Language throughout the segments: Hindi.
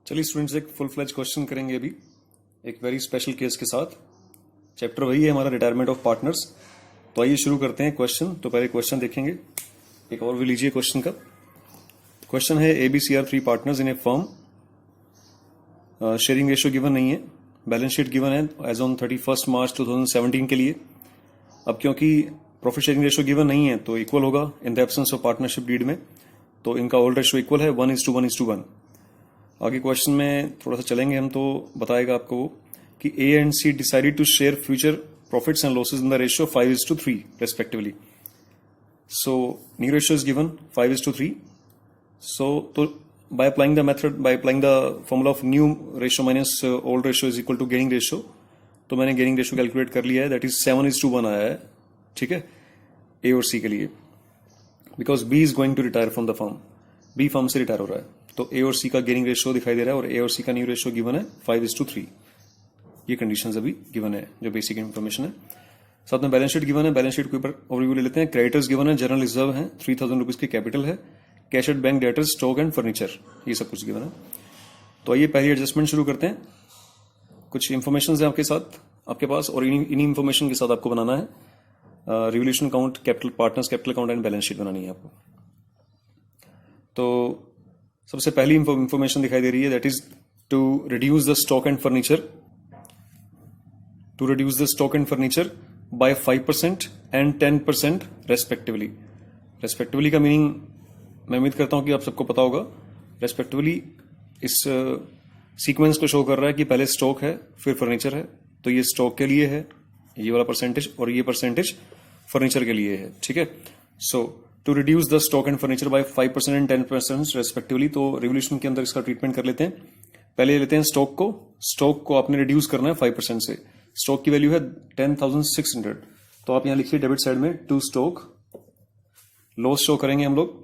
चलिए स्टूडेंट्स, एक फुल फ्लेज क्वेश्चन करेंगे अभी एक वेरी स्पेशल केस के साथ। चैप्टर वही है हमारा, रिटायरमेंट ऑफ पार्टनर्स। तो आइए शुरू करते हैं क्वेश्चन। तो पहले क्वेश्चन देखेंगे, एक और भी लीजिए क्वेश्चन का। क्वेश्चन है ABCR 3 partners in A firm, sharing ratio given नहीं है, बैलेंस शीट गिवन है एज ऑन 31 मार्च 2017 के लिए। अब क्योंकि प्रॉफिट शेयरिंग रेशियो गिवन नहीं है तो इक्वल होगा in the absence of partnership deed में, तो इनका ओल्ड रेशियो इक्वल है 1:1:1। आगे क्वेश्चन में थोड़ा सा चलेंगे हम, तो बताएगा आपको वो कि A and C decided to share future profits and losses in the ratio 5:3 respectively. So new ratio is given 5:3। So तो by applying the method, by applying the formula of new ratio minus old ratio is equal to gaining ratio, तो मैंने gaining ratio कैलकुलेट कर लिया है, दैट इज 7:1 आया है। ठीक है, A और C के लिए, because B is going to retire from the firm, B firm से रिटायर हो रहा है, तो A और C का गेनिंग रेशियो दिखाई दे रहा है और A और C का न्यू रेशियो गिवन है 5:3। ये कंडीशंस अभी गिवन है जो बेसिक इन्फॉर्मेशन है। साथ में बैलेंस शीट गिवन है, बैलेंस शीट के ऊपर ओवरव्यू ले लेते हैं। क्रेडिटर्स गिवन है, जनरल रिजर्व है, 3000 रुपीज की कैपिटल है, cash at bank, debtors, stock and furniture, ये सब कुछ गिवन है। तो आइए पहली एडजस्टमेंट शुरू करते हैं। कुछ इन्फॉर्मेशन है आपके साथ, आपके पास, और इन्हीं इन्फॉर्मेशन के साथ आपको बनाना है revolution account, capital partners capital account and balance sheet बनानी है आपको। तो सबसे पहली इंफॉर्मेशन दिखाई दे रही है, that is to reduce the stock and furniture, to reduce the stock and furniture by 5% and 10% respectively. Respectively का मीनिंग मैं उम्मीद करता हूं कि आप सबको पता होगा। रेस्पेक्टिवली इस सीक्वेंस को शो कर रहा है कि पहले स्टॉक है फिर फर्नीचर है, तो ये स्टॉक के लिए है ये वाला परसेंटेज, और ये परसेंटेज फर्नीचर के लिए है। ठीक है, so to reduce the stock and furniture by 5% and 10% respectively. तो रिवोल्यूशन के अंदर इसका ट्रीटमेंट कर लेते हैं। पहले लेते हैं स्टॉक को। स्टॉक को आपने रिड्यूस करना है 5% से। स्टॉक की वैल्यू है 10,600, तो आप यहां लिखिए डेबिट साइड में टू स्टॉक। लॉस शो करेंगे हम लोग।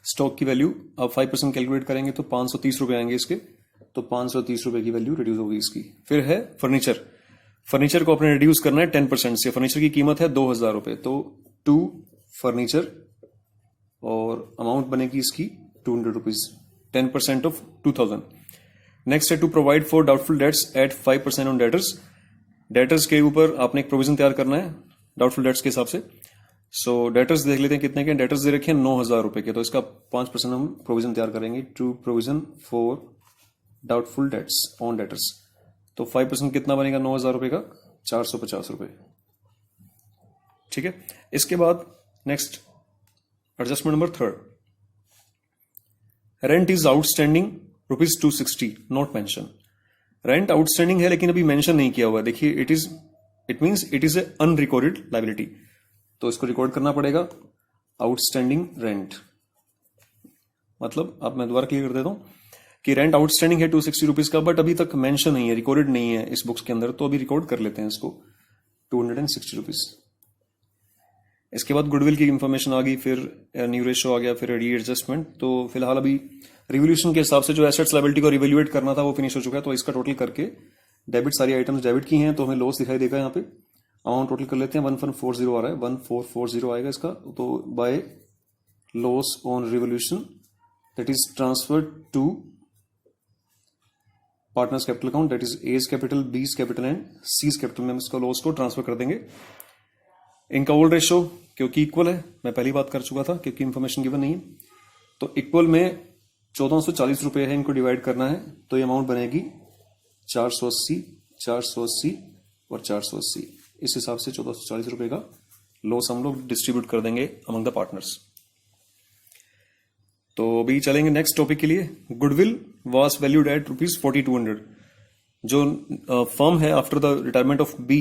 स्टॉक की वैल्यू अब 5% कैलकुलेट करेंगे तो 530 रुपए आएंगे इसके, तो 530 रुपए की वैल्यू रिड्यूस होगी इसकी। फिर है फर्नीचर। फर्नीचर को आपने रिड्यूस करना है 10% से। फर्नीचर की कीमत है 2000 रुपए, तो टू फर्नीचर, और अमाउंट बनेगी इसकी 200 रुपीज, 10% ऑफ 2000। नेक्स्ट है to provide for doubtful debts at 5% on debtors. Debtors के ऊपर आपने एक प्रोविजन तैयार करना है डाउटफुल डेट्स के हिसाब से। सो डेटर्स देख लेते हैं कितने के। डेटर्स दे रखे हैं 9000 रुपए के, तो इसका 5% हम प्रोविजन तैयार करेंगे, to provision for doubtful debts on debtors. तो 5% कितना बनेगा 9000 रुपए का, 450 रुपए। ठीक है, इसके बाद next adjustment number 3, rent is outstanding ₹260 not mention. Rent outstanding है लेकिन अभी मेंशन नहीं किया हुआ है। देखिए it means it is a unrecorded liability, तो इसको रिकॉर्ड करना पड़ेगा। आउटस्टैंडिंग रेंट मतलब, अब मैं दोबारा क्लियर कर देता हूं कि रेंट आउटस्टैंडिंग है 260 रुपीज का, बट अभी तक मेंशन नहीं है, रिकॉर्डेड नहीं है इस बुक्स के अंदर, तो अभी रिकॉर्ड कर लेते हैं इसको 260 रुपीज। इसके बाद गुडविल की इंफॉर्मेशन आ गई, फिर न्यू रेशियो आ गया, फिर रीएडजस्टमेंट। तो फिलहाल अभी रिवोल्यूशन के हिसाब से जो एसेट्स लायबिलिटी को रिवैल्यूएट करना था वो फिनिश हो चुका है, तो इसका टोटल करके डेबिट, सारी आइटम्स डेबिट की हैं, तो हमें लॉस दिखाई देगा यहाँ पे। अमाउंट टोटल कर लेते हैं, 1440 आ रहा है, 1440 आएगा इसका। तो by loss on revolution that is transferred to partners capital account, that is A's capital, B's capital and C's capital में इसका लॉस को ट्रांसफर कर देंगे। इनका ओल्ड रेशियो क्योंकि इक्वल है, मैं पहली बात कर चुका था, क्योंकि इंफॉर्मेशन गिवन नहीं है, तो इक्वल में 1440 रुपए है, इनको डिवाइड करना है, तो ये अमाउंट बनेगी 480, 480 और 480। इस हिसाब से 1440 रुपए का लॉस हम लोग डिस्ट्रीब्यूट कर देंगे अमंग द पार्टनर्स। तो अभी चलेंगे नेक्स्ट टॉपिक के लिए। Goodwill was valued at ₹4200। जो फर्म है after the retirement of B,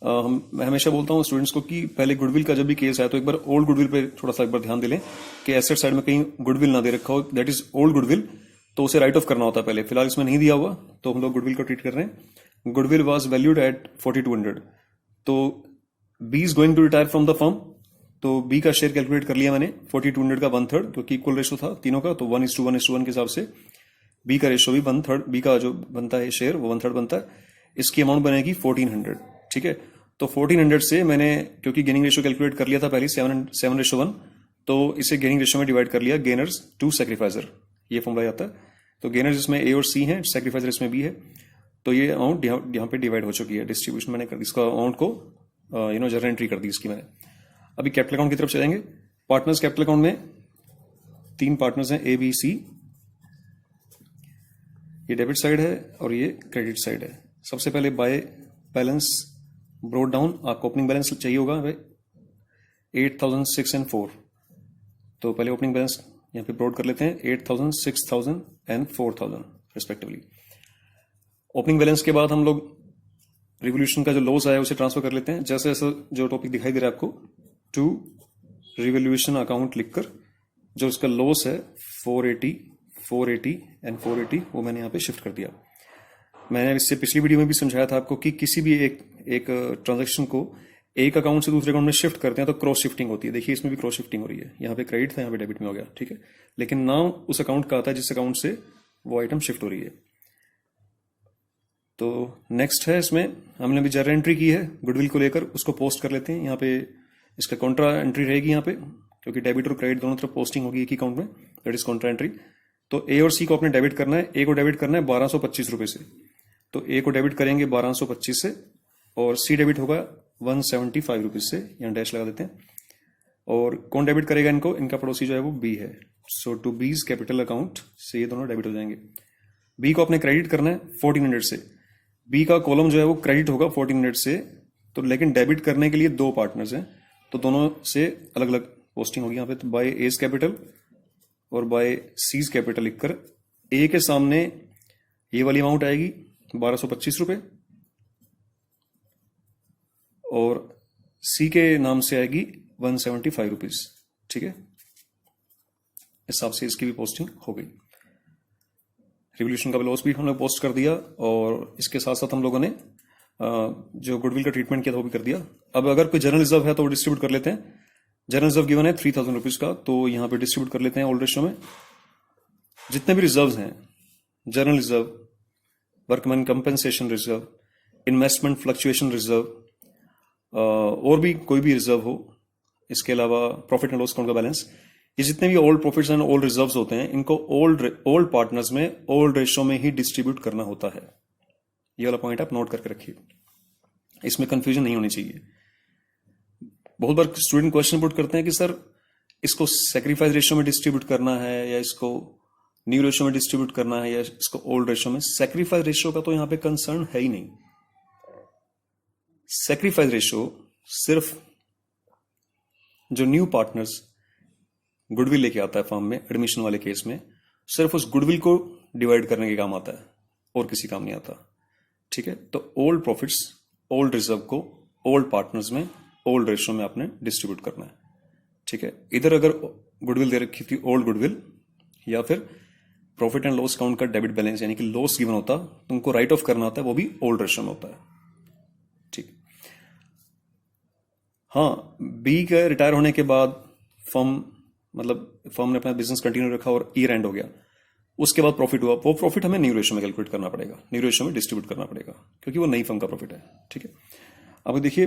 मैं हमेशा बोलता हूं स्टूडेंट्स को कि पहले गुडविल का जब भी केस आया तो एक बार ओल्ड गुडविल पे थोड़ा सा एक बार ध्यान दे लें कि एसेट साइड में कहीं गुडविल ना दे रखा हो, दैट इज ओल्ड गुडविल, तो उसे राइट ऑफ करना होता है पहले। फिलहाल इसमें नहीं दिया हुआ, तो हम लोग गुडविल को ट्रीट कर रहे हैं। गुडविल वॉज वैल्यूड एट 4200, तो B is going to retire from the firm, तो बी का शेयर कैलकुलेट कर लिया मैंने, 4200 का 1/3, क्योंकि इक्वल रेशियो था तीनों का, तो 1:1:1 के हिसाब से बी का रेशियो भी 1/3, बी का जो बनता है शेयर वो 1/3 बनता है। इसकी अमाउंट बनेगी 1400। ठीक है, तो 1400 से मैंने, क्योंकि गेनिंग रेशियो कैलकुलेट कर लिया था पहले 7:1, तो इसे गेनिंग रेशियो में डिवाइड कर लिया, गेनर्स टू सैक्रिफाइजर, ये फॉर्मूला आता है। तो गेनर जिसमें ए और सी है, सेक्रीफाइजर इसमें बी है, तो ये अमाउंट यहाँ पे डिवाइड हो चुकी है। डिस्ट्रीब्यूशन मैंने कर दी, इसका अमाउंट को जर्नल एंट्री कर दी इसकी मैंने। अभी कैपिटल अकाउंट की तरफ चलेंगे। पार्टनर्स कैपिटल अकाउंट में 3 पार्टनर्स हैं, ए बी सी। ये डेबिट साइड है और ये क्रेडिट साइड है। सबसे पहले बाय बैलेंस ब्रोड डाउन, आपको ओपनिंग बैलेंस चाहिए होगा 8,006 and 4। तो पहले ओपनिंग बैलेंस यहाँ पे ब्रोड कर लेते हैं, 8,000, 6,000 and 4,000 रिस्पेक्टिवली। ओपनिंग बैलेंस के बाद हम लोग रिवोल्यूशन का जो लॉस आया उसे ट्रांसफर कर लेते हैं। जैसे जैसे जो टॉपिक दिखाई दे रहा है आपको, टू रिवोल्यूशन अकाउंट लिखकर जो उसका लॉस है 480, 480 and 480 वो मैंने यहाँ पे शिफ्ट कर दिया। मैंने इससे पिछली वीडियो में भी समझाया था आपको कि किसी भी एक ट्रांजैक्शन को एक अकाउंट से दूसरे अकाउंट में शिफ्ट करते हैं तो क्रॉस शिफ्टिंग होती है। देखिए इसमें भी क्रॉस शिफ्टिंग हो रही है, यहाँ पे क्रेडिट था, यहाँ पे डेबिट में हो गया, ठीक है, लेकिन नाम उस अकाउंट का आता है जिस अकाउंट से वो आइटम शिफ्ट हो रही है। तो नेक्स्ट है, इसमें हमने भी जर्नल एंट्री की है गुडविल को लेकर, उसको पोस्ट कर लेते हैं। यहाँ पे इसका कॉन्ट्रा एंट्री रहेगी यहाँ पे, क्योंकि डेबिट और क्रेडिट दोनों तरफ पोस्टिंग होगी एक ही अकाउंट में, दैट इज कॉन्ट्रा एंट्री। तो ए और सी को आपने डेबिट करना है। ए को डेबिट करना है 1225 रुपए से, तो ए को डेबिट करेंगे 1225 से, और सी डेबिट होगा 175 रुपीज से, यहाँ डैश लगा देते हैं। और कौन डेबिट करेगा इनको, इनका पड़ोसी जो है वो बी है। सो टू बीज कैपिटल अकाउंट से ये दोनों डेबिट हो जाएंगे। बी को आपने क्रेडिट करना है 1400 से, बी का कॉलम जो है वो क्रेडिट होगा 1400 से। तो लेकिन डेबिट करने के लिए 2 पार्टनर्स हैं, तो दोनों से अलग अलग पोस्टिंग होगी यहाँ पे। तो बाय एज कैपिटल और बाय सीज कैपिटल लिखकर ए के सामने ये वाली अमाउंट आएगी 1225 रुपए, और सी के नाम से आएगी 175 रुपीज, ठीक है। इस हिसाब से इसकी भी पोस्टिंग हो गई। रिवोल्यूशन का लॉस भी हमने पोस्ट कर दिया, और इसके साथ साथ हम लोगों ने जो गुडविल का ट्रीटमेंट किया था वो भी कर दिया। अब अगर कोई जनरल रिजर्व है तो वो डिस्ट्रीब्यूट कर लेते हैं। जनरल रिजर्व गिवन है 3,000 रुपीज का, तो यहाँ पे डिस्ट्रीब्यूट कर लेते हैं ओल्ड रेशियो में। जितने भी रिजर्व हैं, general reserve, workman compensation reserve, investment fluctuation reserve, और भी कोई भी रिजर्व हो, इसके अलावा प्रॉफिट एंड लॉस अकाउंट का बैलेंस, ये जितने भी old profits and old reserves होते हैं, इनको ओल्ड पार्टनर्स में ओल्ड रेशियो में ही डिस्ट्रीब्यूट करना होता है। ये वाला पॉइंट आप नोट करके रखिए, इसमें कंफ्यूजन नहीं होनी चाहिए। बहुत बार स्टूडेंट क्वेश्चन पुट करते हैं कि सर इसको सैक्रिफाइस रेशियो में डिस्ट्रीब्यूट करना है, या इसको न्यू रेशियो में डिस्ट्रीब्यूट करना है, या इसको ओल्ड रेशियो में। सैक्रिफाइस रेशियो का तो यहां पे कंसर्न है ही नहीं। सैक्रिफाइस रेशियो सिर्फ जो न्यू पार्टनर्स गुडविल लेके आता है फर्म में, एडमिशन वाले केस में, सिर्फ उस गुडविल को डिवाइड करने के काम आता है, और किसी काम नहीं आता, ठीक है। तो ओल्ड प्रॉफिट्स, ओल्ड रिजर्व को ओल्ड पार्टनर्स में ओल्ड रेशियो में आपने डिस्ट्रीब्यूट करना है, ठीक है। इधर अगर गुडविल दे रखी थी ओल्ड गुडविल, या फिर प्रॉफिट एंड लॉस अकाउंट का डेबिट बैलेंस यानी कि लॉस गिवन होता, तुमको राइट ऑफ करना होता है, वो भी ओल्ड रेशियो में होता है, ठीक। हाँ, बी के रिटायर होने के बाद फर्म ने अपना बिजनेस कंटिन्यू रखा और ईयर एंड हो गया, उसके बाद प्रॉफिट हुआ, वो प्रॉफिट हमें न्यू रेशियो में कैलकुलेट करना पड़ेगा, न्यू रेशियो में डिस्ट्रीब्यूट करना पड़ेगा, क्योंकि वो नई फर्म का प्रॉफिट है, ठीक है। अब देखिए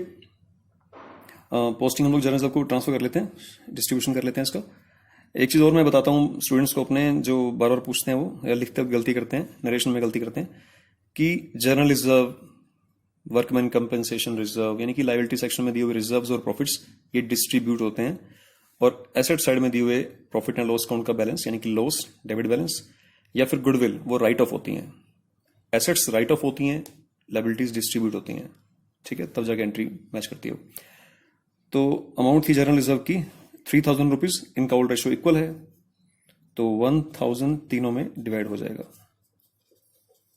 पोस्टिंग हम लोग जनरल रिजर्व को ट्रांसफर कर लेते हैं, डिस्ट्रीब्यूशन कर लेते हैं इसका। एक चीज और मैं बताता हूँ स्टूडेंट्स को अपने, जो बार बार पूछते हैं वो, या लिखते वक्त गलती करते हैं, नरेशन में गलती करते हैं, कि general reserve, workman compensation reserve यानी कि लायबिलिटी सेक्शन में दिए हुए रिजर्व्स और प्रॉफिट्स ये डिस्ट्रीब्यूट होते हैं, और एसेट साइड में दिए हुए प्रॉफिट एंड लॉस अकाउंट का बैलेंस यानी कि लॉस, डेबिट बैलेंस या फिर गुडविल, वो राइट ऑफ होती हैं। एसेट्स राइट ऑफ होती हैं, लायबिलिटीज डिस्ट्रीब्यूट होती हैं, ठीक है, तब जाके एंट्री मैच करती है। तो अमाउंट थी जनरल रिजर्व की 3,000 रुपीज, इनका ओल्ड रेशियो इक्वल है, तो 1,000 तीनों में डिवाइड हो जाएगा,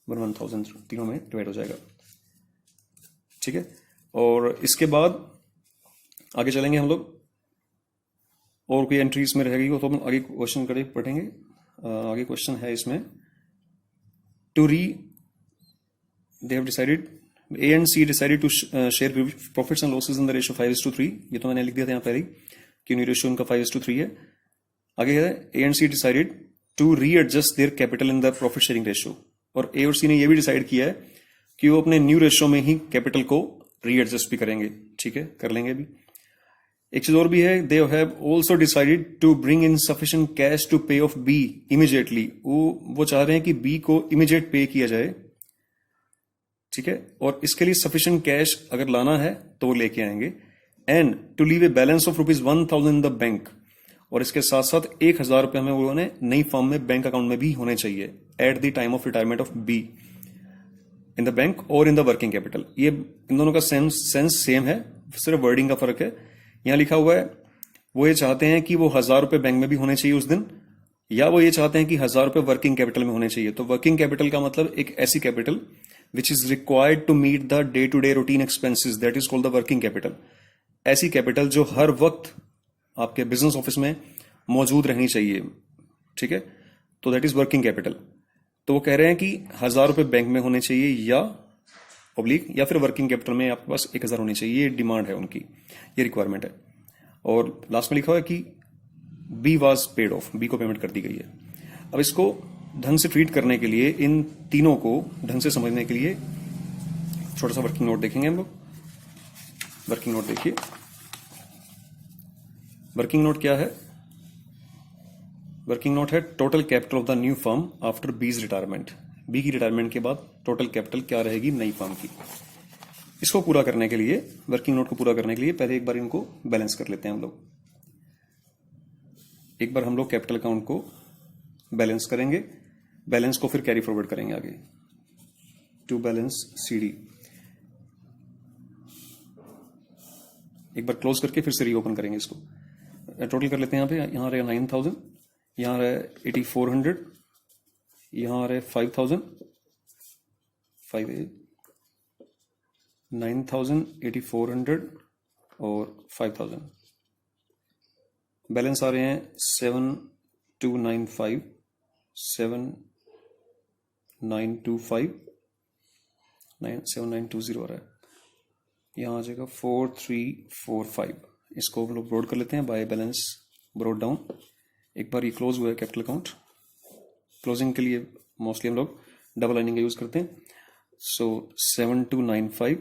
1,000 तीनों में डिवाइड हो जाएगा, ठीक है। और इसके बाद आगे चलेंगे हम लोग, और कोई एंट्री इसमें रहेगी तो हम आगे क्वेश्चन पढ़ेंगे। आगे क्वेश्चन है इसमें, to they have decided, A and C decided to share profits and losses in the ratio 5:3। ये तो मैंने लिख दिया था यहाँ पहले ही कि न्यू रेशियो उनका 5:3 है। आगे है, A and C decided to readjust their capital in the profit sharing ratio, और ए और सी ने यह भी डिसाइड किया है कि वो अपने न्यू रेशियो में ही कैपिटल को रीएडजस्ट भी करेंगे, ठीक है, कर लेंगे भी। एक चीज और भी है, they have also decided to bring in sufficient cash to pay off B immediately. वो चाह रहे हैं कि बी को इमीडिएट पे किया जाए, ठीक है, और इसके लिए सफिशिएंट कैश अगर लाना है तो वो लेके आएंगे। And to leave a balance of ₹1,000 in the bank, और इसके साथ साथ 1,000 रुपए हमें उन्होंने नई फॉर्म में बैंक अकाउंट में भी होने चाहिए at the time of retirement of be in the bank और इन द वर्किंग कैपिटल। ये इन दोनों का सेंस सेम है, सिर्फ वर्डिंग का फर्क है। यहां लिखा हुआ है वो ये चाहते हैं कि वो 1,000 रुपए बैंक में भी होने चाहिए उस दिन, या वो ये चाहते हैं कि 1,000 रुपए वर्किंग कैपिटल में होने चाहिए। तो वर्किंग कैपिटल का मतलब एक ऐसी capital which is required to meet the day to day routine expenses, that is called the working capital. ऐसी कैपिटल जो हर वक्त आपके बिजनेस ऑफिस में मौजूद रहनी चाहिए, ठीक है, तो दैट इज वर्किंग कैपिटल। तो वो कह रहे हैं कि 1,000 रुपए बैंक में होने चाहिए या पब्लिक, या फिर वर्किंग कैपिटल में आपके पास 1,000 होनी चाहिए। ये डिमांड है उनकी, ये रिक्वायरमेंट है। और लास्ट में लिखा हुआ है कि B was paid off, B को पेमेंट कर दी गई है। अब इसको ढंग से ट्रीट करने के लिए, इन तीनों को ढंग से समझने के लिए छोटा सा वर्किंग नोट देखेंगे हम लोग। वर्किंग नोट देखिए, वर्किंग नोट क्या है? वर्किंग नोट है total capital of the new firm after बीज रिटायरमेंट। बी की रिटायरमेंट के बाद टोटल कैपिटल क्या रहेगी नई फर्म की। इसको पूरा करने के लिए, वर्किंग नोट को पूरा करने के लिए पहले एक बार इनको बैलेंस कर लेते हैं हम लोग। एक बार हम लोग कैपिटल अकाउंट को बैलेंस करेंगे, बैलेंस को फिर कैरी फॉरवर्ड करेंगे आगे टू बैलेंस सीडी। एक बार क्लोज करके फिर से रीओपन करेंगे इसको। टोटल कर लेते हैं। यहाँ पे, यहाँ रहे 9,000, यहाँ रहे 8,400, यहाँ रहे 5,000, 9,000, 8,400 और 5,000। बैलेंस आ रहे हैं 7,295, 7,925, 7,920 आ रहा है। यहाँ आ जाएगा 4,345। इसको हम लोग ब्रॉड कर लेते हैं बाय बैलेंस ब्रॉड डाउन। एक बार ये क्लोज हुआ है कैपिटल अकाउंट। क्लोजिंग के लिए मोस्टली हम लोग डबल लाइनिंग का यूज करते हैं। So 7,295,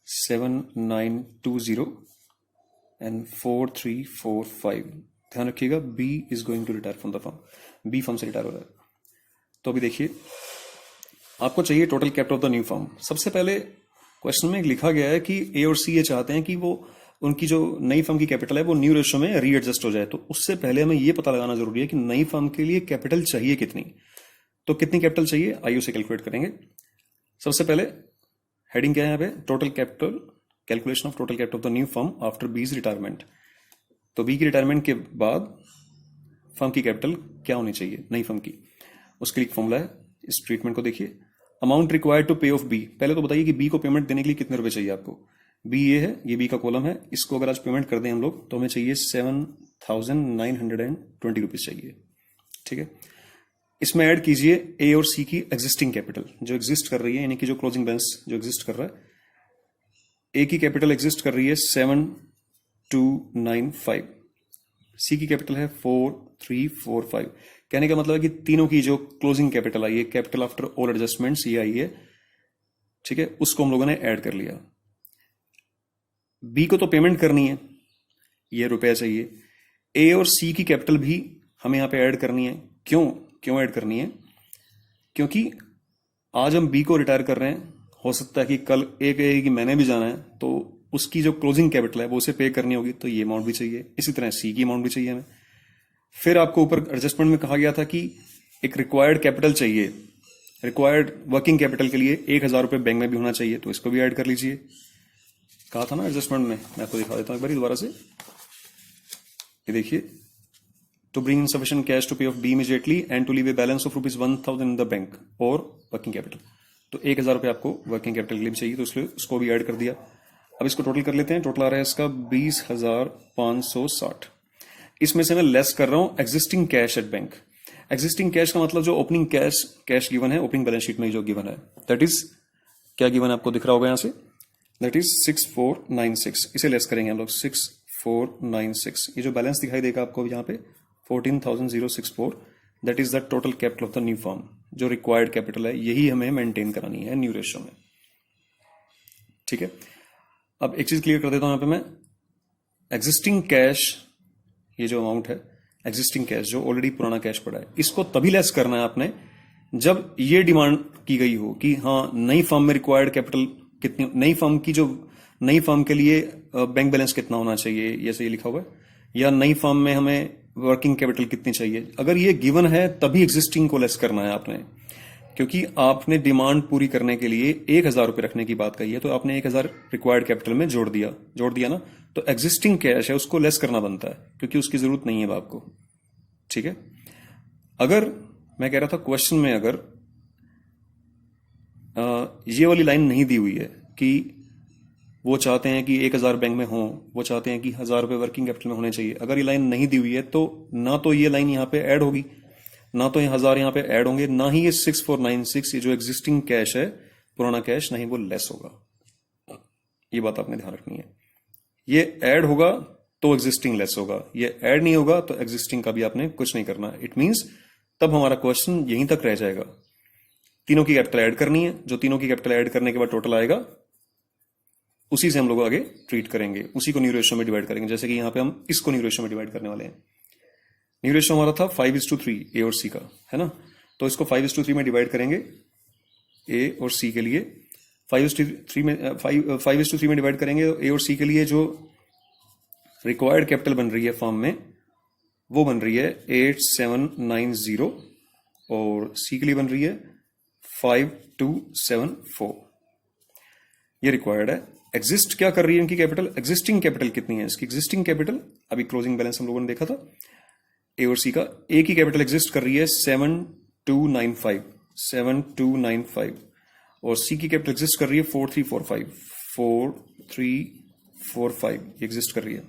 7,920 and 4,345। ध्यान रखिएगा, B is going to retire from the firm. B firm से रिटायर हो रहा है। तो अभी देखिए, आपको चाहिए total capital of the new firm. सबसे पहले क्वेश्चन में लिखा गया है कि ए और सी ये चाहते हैं कि वो उनकी जो नई फर्म की कैपिटल है वो न्यू रेशियो में रीएडजस्ट हो जाए। तो उससे पहले हमें ये पता लगाना जरूरी है कि नई फर्म के लिए कैपिटल चाहिए कितनी। तो कितनी कैपिटल चाहिए, आइए उसे कैलकुलेट करेंगे। सबसे पहले हेडिंग क्या है यहाँ पे, total capital, calculation of total capital of the new firm after बीज रिटायरमेंट। तो बी की रिटायरमेंट के बाद फर्म की कैपिटल क्या होनी चाहिए नई फर्म की, उसके लिए फॉर्मूला है। इस ट्रीटमेंट को देखिए, amount required to pay off B. पहले तो बताइए कि बी को पेमेंट देने के लिए कितने रुपए चाहिए आपको। बी ये है, ये बी का कॉलम है। इसको अगर आज पेमेंट कर दें हम लोग तो हमें चाहिए 7,920 रुपीज चाहिए, ठीक है। इसमें ऐड कीजिए ए और सी की एग्जिस्टिंग कैपिटल जो एग्जिस्ट कर रही है, यानी कि जो क्लोजिंग बैलेंस जो एग्जिस्ट कर रहा है। ए की कैपिटल एग्जिस्ट कर रही है 7,295, सी की कैपिटल है 4,345। कहने का मतलब है कि तीनों की जो क्लोजिंग कैपिटल आई है, कैपिटल आफ्टर ऑल एडजस्टमेंट्स, ये आई है, ठीक है, उसको हम लोगों ने ऐड कर लिया। बी को तो पेमेंट करनी है, ये रुपया चाहिए। ए और सी की कैपिटल भी हमें यहां पे ऐड करनी है। क्यों ऐड करनी है? क्योंकि आज हम बी को रिटायर कर रहे हैं, हो सकता है कि कल ए कहेगी कि मैंने भी जाना है, तो उसकी जो क्लोजिंग कैपिटल है वो उसे पे करनी होगी, तो ये अमाउंट भी चाहिए। इसी तरह सी की अमाउंट भी चाहिए हमें। फिर आपको ऊपर एडजस्टमेंट में कहा गया था कि एक रिक्वायर्ड कैपिटल चाहिए, रिक्वायर्ड वर्किंग कैपिटल के लिए 1,000 रुपए बैंक में भी होना चाहिए, तो इसको भी ऐड कर लीजिए। कहा था ना एडजस्टमेंट में, मैं आपको दिखा देता हूं एक बार दोबारा से। ये देखिए, to bring in sufficient cash to pay off B immediately and to leave a balance of ₹1,000 in the bank और वर्किंग कैपिटल। तो 1,000 रुपए आपको वर्किंग कैपिटल के लिए भी चाहिए, तो इसलिए उसको भी ऐड कर दिया। अब इसको टोटल कर लेते हैं। टोटल आ रहा है इसका 20,560। इसमें से मैं लेस कर रहा हूं existing cash at bank. Existing cash का मतलब जो ओपनिंग कैश गिवन है, ओपनिंग बैलेंस शीट में जो गिवन है, दैट इज क्या गिवन है आपको दिख रहा होगा यहां से, दैट इज 6,496। इसे लेस करेंगे हम लोग 6,496। ये जो बैलेंस दिखाई देगा आपको यहाँ पे 14,064, that is the total capital of the new firm. जो रिक्वायर्ड कैपिटल है यही हमें मेंटेन करानी है न्यू रेशियो में, ठीक है। अब एक चीज क्लियर कर देता हूं यहाँ पे मैं, एग्जिस्टिंग कैश, ये जो अमाउंट है एग्जिस्टिंग कैश जो ऑलरेडी पुराना कैश पड़ा है, इसको तभी लेस करना है आपने जब ये डिमांड की गई हो कि हाँ नई फर्म में रिक्वायर्ड कैपिटल कितनी, नई फर्म के लिए बैंक बैलेंस कितना होना चाहिए, जैसे ये लिखा हुआ है, या नई फर्म में हमें वर्किंग कैपिटल कितनी चाहिए। अगर ये गिवन है तभी एग्जिस्टिंग को लेस करना है आपने, क्योंकि आपने डिमांड पूरी करने के लिए 1,000 रुपये रखने की बात कही है, तो आपने 1,000 रिक्वायर्ड कैपिटल में जोड़ दिया ना, तो एग्जिस्टिंग कैश है उसको लेस करना बनता है, क्योंकि उसकी जरूरत नहीं है आपको। ठीक है, अगर मैं कह रहा था क्वेश्चन में अगर ये वाली लाइन नहीं दी हुई है कि वो चाहते हैं कि 1,000 बैंक में हो, वो चाहते हैं कि 1,000 रुपये वर्किंग कैपिटल में होने चाहिए, अगर ये लाइन नहीं दी हुई है तो ना तो ये लाइन यहाँ पे ऐड होगी, ना तो ये 1,000 यहाँ पे ऐड होंगे, ना ही ये 6496 ये जो एग्जिस्टिंग कैश है पुराना कैश, नहीं वो लेस होगा। ये बात आपने ध्यान रखनी है। ये ऐड होगा तो एग्जिस्टिंग लेस होगा, ये ऐड नहीं होगा तो एग्जिस्टिंग का भी आपने कुछ नहीं करना। इट मींस तब हमारा क्वेश्चन यहीं तक रह जाएगा। तीनों की कैपिटल ऐड करनी है, जो तीनों की कैपिटल ऐड करने के बाद टोटल आएगा उसी से हम लोग आगे ट्रीट करेंगे, उसी को न्यू रेशियो में डिवाइड करेंगे। जैसे कि यहां पे हम इसको न्यू रेशियो में डिवाइड करने वाले हैं। न्यू रेशियो हमारा था 5:3 ए और सी का, है ना, तो इसको 5:3 में डिवाइड करेंगे ए और सी के लिए। 5:3 में डिवाइड करेंगे तो ए और सी के लिए जो रिक्वायर्ड कैपिटल बन रही है फर्म में वो बन रही है 8790 और सी के लिए बन रही है 5274। ये रिक्वायर्ड है। एग्जिस्ट क्या कर रही है इनकी कैपिटल, एग्जिस्टिंग कैपिटल कितनी है इसकी, एग्जिस्टिंग कैपिटल अभी क्लोजिंग बैलेंस हम लोगों ने देखा था ए और सी का, ए की कैपिटल एग्जिस्ट कर रही है 7295 और सी की कैपिटल एग्जिस्ट कर रही है 4345 एग्जिस्ट कर रही है।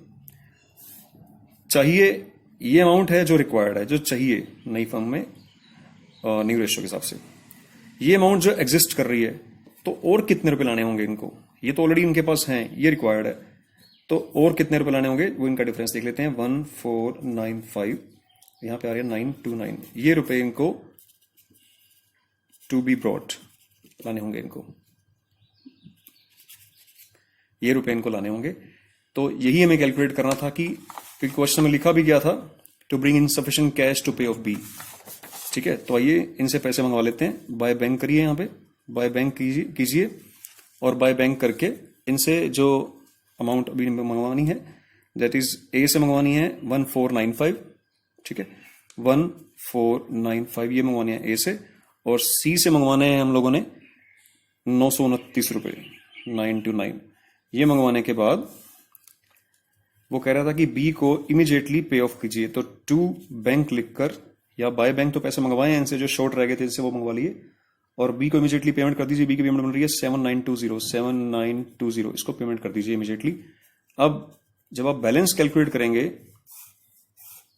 चाहिए ये अमाउंट है जो रिक्वायर्ड है, जो चाहिए नई फर्म में न्यू रेशियो के हिसाब से। ये अमाउंट जो एग्जिस्ट कर रही है तो और कितने रुपए लाने होंगे इनको, ये तो ऑलरेडी इनके पास हैं, ये रिक्वायर्ड है, तो और कितने रुपए लाने होंगे वो इनका डिफरेंस देख लेते हैं। 1495 यहां पे आ रहा है 929, ये रुपए इनको टू बी ब्रॉट लाने होंगे इनको, ये रुपए इनको लाने होंगे। तो यही हमें कैलकुलेट करना था कि क्वेश्चन में लिखा भी गया था to bring in sufficient cash to pay off B. ठीक है, तो आइए इनसे पैसे मंगवा लेते हैं। बाय बैंक करिए, यहां पे बाय बैंक कीजिए और बाय बैंक करके इनसे जो अमाउंट अभी मंगवानी है दैट इज ए से मंगवानी है 1495। ठीक है, 1495 ये मंगवानी है ए से, और सी से मंगवाने हैं हम लोगों ने 929 रुपए 929। ये मंगवाने के बाद वो कह रहा था कि बी को इमीडिएटली पे ऑफ कीजिए, तो टू बैंक लिखकर या बाय बैंक तो पैसे मंगवाए हैं इनसे, जो शॉर्ट रह गए थे इससे वो मंगवा लिए, और बी को इमीडिएटली पेमेंट कर दीजिए। बी की पेमेंट बन रही है 7920 इसको पेमेंट कर दीजिए इमीडिएटली। अब जब आप बैलेंस कैलकुलेट करेंगे,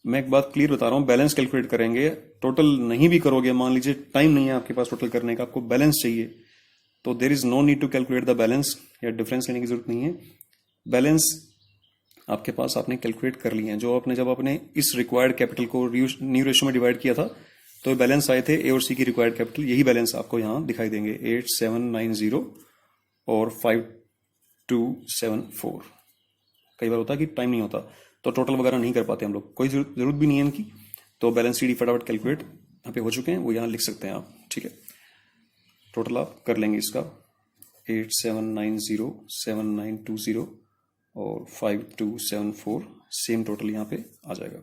मैं एक बात क्लियर बता रहा हूं, बैलेंस कैलकुलेट करेंगे, टोटल नहीं भी करोगे, मान लीजिए टाइम नहीं है आपके पास टोटल करने का, आपको बैलेंस चाहिए, तो there is no need to calculate the balance, या डिफरेंस लेने की जरूरत नहीं है। बैलेंस आपके पास आपने कैलकुलेट कर लिए हैं, जो आपने जब आपने इस रिक्वायर्ड कैपिटल को न्यू रेशियो में डिवाइड किया था तो बैलेंस आए थे ए और सी की रिक्वायर्ड कैपिटल, यही बैलेंस आपको यहां दिखाई देंगे 8790 और 5274। कई बार होता है कि टाइम नहीं होता तो टोटल वगैरह नहीं कर पाते हम लोग, कोई जरूरत भी नहीं है इनकी, तो बैलेंस शीट फटाफट कैलकुलेट यहाँ पे हो चुके हैं, वो यहाँ लिख सकते हैं आप। ठीक है, टोटल आप कर लेंगे इसका 8790 7920 और 5274, सेम टोटल यहाँ पे आ जाएगा।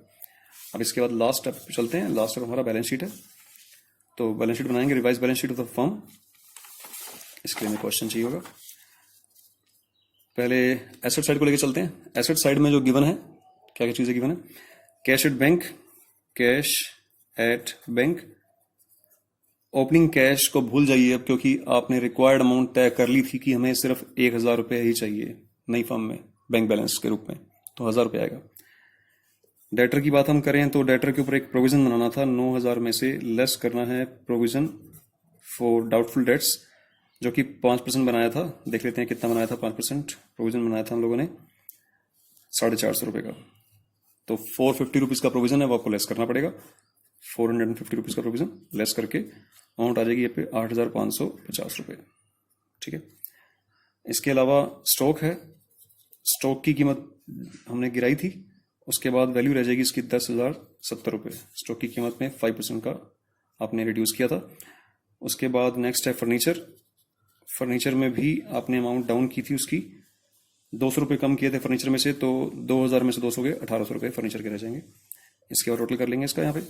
अब इसके बाद लास्ट स्टेप पे चलते हैं। लास्ट स्टेप हमारा बैलेंस शीट है, तो बैलेंस शीट बनाएंगे, revise balance sheet of the firm. इसके लिए हमें क्वेश्चन चाहिए होगा। पहले एसेट साइड को लेकर चलते हैं। एसेट साइड में जो गिवन है, क्या क्या चीजें गिवन है, cash at bank, cash at bank. Opening cash को भूल जाइए अब, क्योंकि आपने रिक्वायर्ड अमाउंट तय कर ली थी कि हमें सिर्फ 1,000 रुपये ही चाहिए नई फर्म में बैंक बैलेंस के रूप में, तो 1,000 रुपये आएगा। डेटर की बात हम करें तो डेटर के ऊपर एक प्रोविजन बनाना था, 9,000 में से लेस करना है प्रोविजन फॉर डाउटफुल डेट्स, जो कि 5% बनाया था। देख लेते हैं कितना बनाया था। 5% प्रोविजन बनाया था हम लोगों ने 450 रुपये का, तो 450 रुपीज का प्रोविजन है, वो आपको लेस करना पड़ेगा। 450 रुपीज का प्रोविजन लेस करके अमाउंट आ जाएगी ये पे 8,550 रुपये। ठीक है, इसके अलावा स्टॉक है, स्टॉक की कीमत हमने गिराई थी, उसके बाद वैल्यू रह जाएगी इसकी 10,070 रुपये। स्टॉक की कीमत में 5% का आपने रिड्यूस किया था। उसके बाद नेक्स्ट है फर्नीचर। फर्नीचर में भी आपने अमाउंट डाउन की थी, उसकी 200 रुपये कम किए थे फर्नीचर में से, तो 2000 में से 200 गए, 1800 रुपये फर्नीचर के रह जाएंगे। इसके बाद टोटल कर लेंगे इसका यहाँ पे।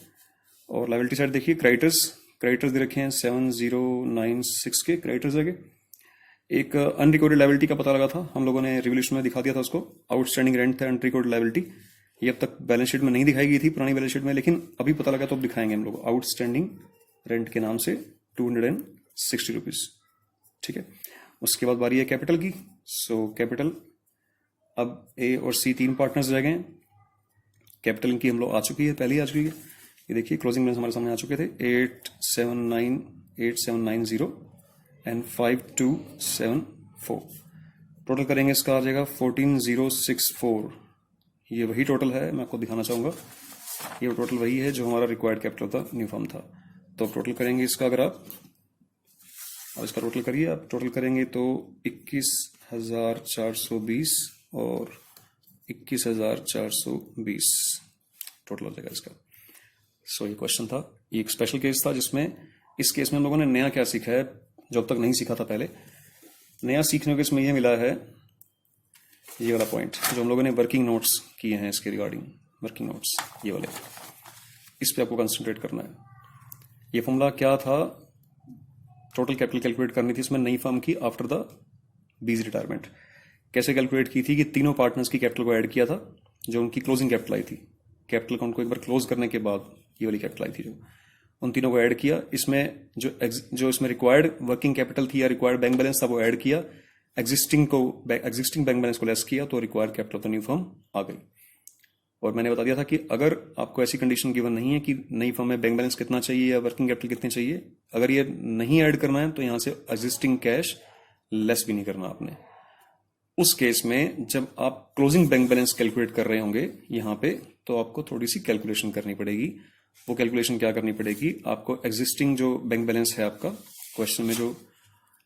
और लायबिलिटी साइड देखिए, क्रेडिटर्स दे रखे हैं 7096 के क्रेडिटर्स है। एक अनरिकॉर्डेड लायबिलिटी का पता लगा था, हम लोगों ने रिवोल्यूशन में दिखा दिया था उसको। आउटस्टैंडिंग रेंट था अनरिकॉर्डेड लायबिलिटी, ये अब तक बैलेंस शीट में नहीं दिखाई गई थी पुरानी बैलेंस शीट में, लेकिन अभी पता लगा तो अब दिखाएंगे हम लोग। आउटस्टैंडिंग रेंट के नाम से 260 रुपीज, ठीक है। उसके बाद बारी है कैपिटल की। सो कैपिटल, अब ए और सी 3 पार्टनर्स रह गए हैं। कैपिटल इनकी हम लोग आ चुकी है, पहले ही आ चुकी है। ये देखिए क्लोजिंग बैलेंस हमारे सामने आ चुके थे 8790 एंड 5274। टोटल करेंगे इसका आ जाएगा 14064। ये वही टोटल है, मैं आपको दिखाना चाहूंगा। ये टोटल वही है जो हमारा रिक्वायर्ड कैपिटल था, न्यू फर्म था। तो टोटल करेंगे इसका, अगर आप इसका टोटल करिए, आप टोटल करेंगे तो 21,420 और 21,420 टोटल हो जाएगा इसका। सो ये क्वेश्चन था, ये एक स्पेशल केस था जिसमें, इस केस में हम लोगों ने नया क्या सीखा है जो अब तक नहीं सीखा था पहले। नया सीखने को इसमें यह मिला है, ये वाला पॉइंट जो हम लोगों ने वर्किंग नोट्स किए हैं इसके रिगार्डिंग, वर्किंग नोट्स ये वाले, इस पे आपको कंसंट्रेट करना है। ये फॉर्मूला क्या था, टोटल कैपिटल कैलकुलेट करनी थी इसमें नई फर्म की आफ्टर द बीज रिटायरमेंट। कैसे कैलकुलेट की थी कि तीनों पार्टनर्स की कैपिटल को ऐड किया था, जो उनकी क्लोजिंग कैपिटल आई थी। कैपिटल अकाउंट को एक बार क्लोज करने के बाद ये वाली कैपिटल आई थी, जो उन तीनों को ऐड किया। इसमें जो इसमें रिक्वायर्ड वर्किंग कैपिटल थी या रिक्वायर्ड बैंक बैलेंस था वो ऐड किया, एग्जिस्टिंग बैंक बैलेंस को लेस किया, तो required capital of the new firm आ गई। और मैंने बता दिया था कि अगर आपको ऐसी कंडीशन गिवन नहीं है कि नई फर्म में बैंक बैलेंस कितना चाहिए या वर्किंग कैपिटल कितनी चाहिए, अगर ये नहीं ऐड करना है तो यहां से एग्जिस्टिंग कैश लेस भी नहीं करना आपने। उस केस में जब आप क्लोजिंग बैंक बैलेंस कैलकुलेट कर रहे होंगे यहां पे, तो आपको थोड़ी सी कैलकुलेशन करनी पड़ेगी। वो कैलकुलेशन क्या करनी पड़ेगी आपको, एग्जिस्टिंग जो बैंक बैलेंस है आपका क्वेश्चन में, जो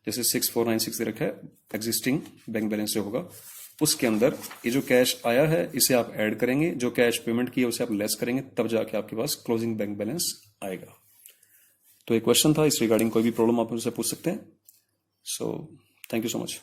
जैसे 6496 दे रखा है, एग्जिस्टिंग बैंक बैलेंस जो होगा उसके अंदर ये जो कैश आया है इसे आप ऐड करेंगे, जो कैश पेमेंट किया उसे आप लेस करेंगे, तब जाके आपके पास क्लोजिंग बैंक बैलेंस आएगा। तो एक क्वेश्चन था, इस रिगार्डिंग कोई भी प्रॉब्लम आप मुझसे पूछ सकते हैं। So thank you so much.